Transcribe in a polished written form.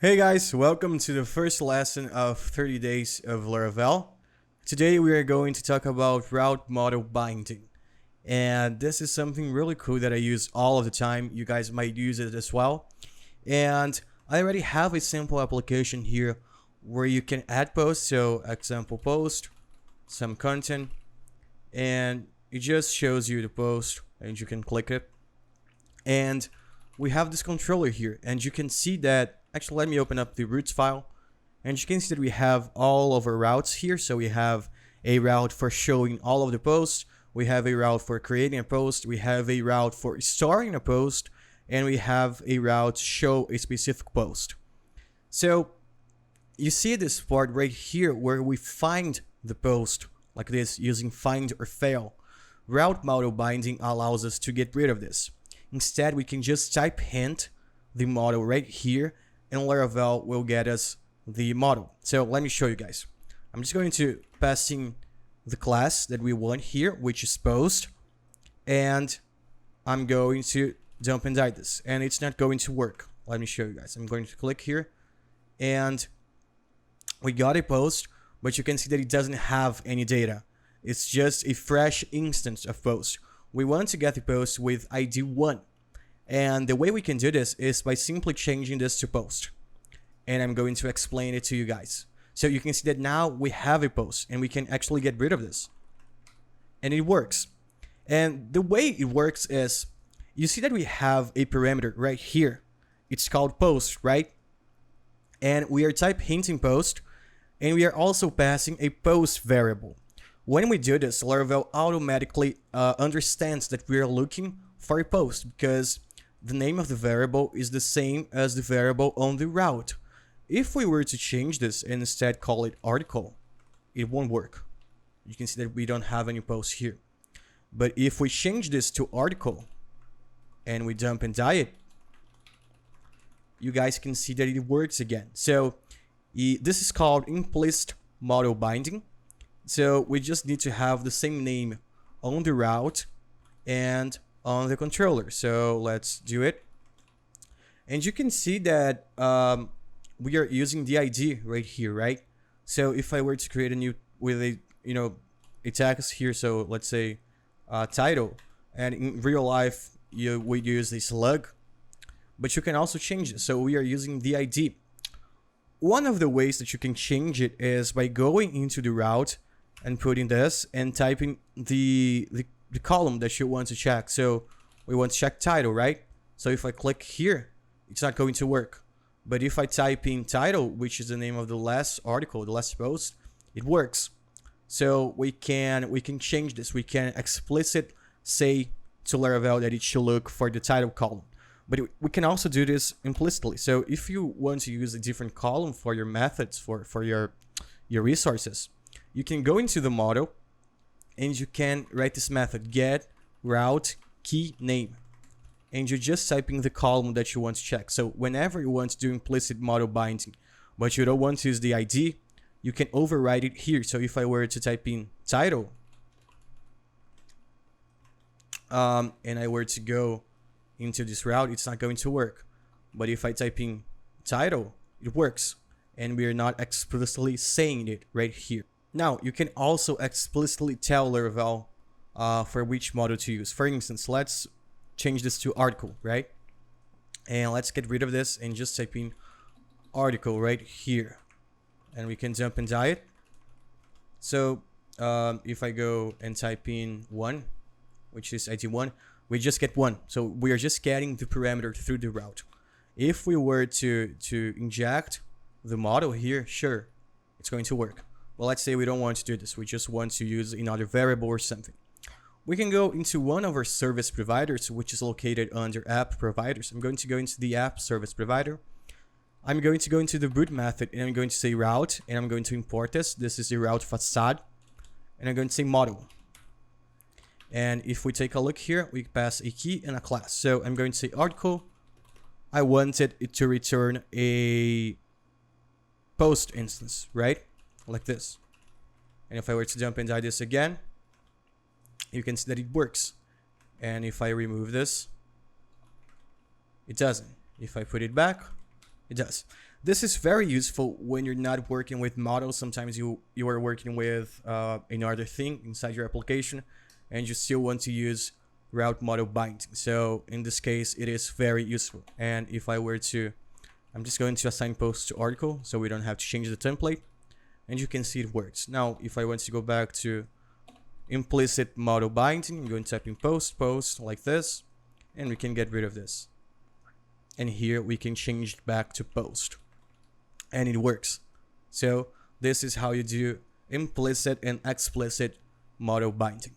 Hey guys, welcome to the first lesson of 30 days of Laravel. Today we are going to talk about route model binding. And this is something really cool that I use all of the time. You guys might use it as well. And I already have a simple application here where you can add posts. So example post, some content, and it just shows you the post and you can click it. And we have this controller here, and you can see that. Actually, let me open up the routes file, and you can see that we have all of our routes here. So we have a route for showing all of the posts, we have a route for creating a post, we have a route for storing a post, and we have a route to show a specific post. So you see this part right here where we find the post like this using find or fail. Route model binding allows us to get rid of this. Instead, we can just type hint the model right here, and Laravel will get us the model. So let me show you guys. I'm just going to pass in the class that we want here, which is post, and I'm going to dump and hide this, and it's not going to work. Let me show you guys. I'm going to click here, and we got a post, but you can see that it doesn't have any data. It's just a fresh instance of post. We want to get the post with ID 1. And the way we can do this is by simply changing this to post. And I'm going to explain it to you guys. So you can see that now we have a post and we can actually get rid of this. And it works. And the way it works is, you see that we have a parameter right here. It's called post, right? And we are type hinting post, and we are also passing a post variable. When we do this, Laravel automatically understands that we are looking for a post because the name of the variable is the same as the variable on the route. If we were to change this and instead call it article, it won't work. You can see that we don't have any posts here. But if we change this to article and we dump and die it, you guys can see that it works again. So this is called implicit model binding. So we just need to have the same name on the route and on the controller. So let's do it. And you can see that we are using the ID right here, right? So if I were to create a new with a text here, so let's say title, and in real life you would use a slug, but you can also change it. So we are using the ID. One of the ways that you can change it is by going into the route and putting this and typing the column that you want to check. So we want to check title, right? So if I click here, it's not going to work. But if I type in title, which is the name of the last article, the last post, it works. So we can change this. We can explicitly say to Laravel that it should look for the title column. But we can also do this implicitly. So if you want to use a different column for your methods, for your resources, you can go into the model and you can write this method, get route key name. And you're just typing the column that you want to check. So whenever you want to do implicit model binding, but you don't want to use the ID, you can override it here. So if I were to type in title, and I were to go into this route, it's not going to work. But if I type in title, it works. And we are not explicitly saying it right here. Now, you can also explicitly tell Laravel for which model to use. For instance, let's change this to article, right? And let's get rid of this and just type in article right here. And we can jump and die it. So if I go and type in 1, which is ID 1, we just get 1. So we are just getting the parameter through the route. If we were to inject the model here, sure, it's going to work. Well, let's say we don't want to do this. We just want to use another variable or something. We can go into one of our service providers, which is located under app providers. I'm going to go into the app service provider. I'm going to go into the root method, and I'm going to say route, and I'm going to import this. This is the route facade, and I'm going to say model. And if we take a look here, we pass a key and a class. So I'm going to say article. I wanted it to return a post instance, right? Like this. And if I were to jump and die this again, you can see that it works. And if I remove this, it doesn't. If I put it back, it does. This is very useful when you're not working with models. Sometimes you are working with another thing inside your application, and you still want to use route model binding. So in this case, it is very useful. And if I were to, I'm just going to assign post to article, so we don't have to change the template, and you can see it works. Now, if I want to go back to implicit model binding, I'm going to type in post like this, and we can get rid of this. And here we can change it back to post, and it works. So this is how you do implicit and explicit model binding.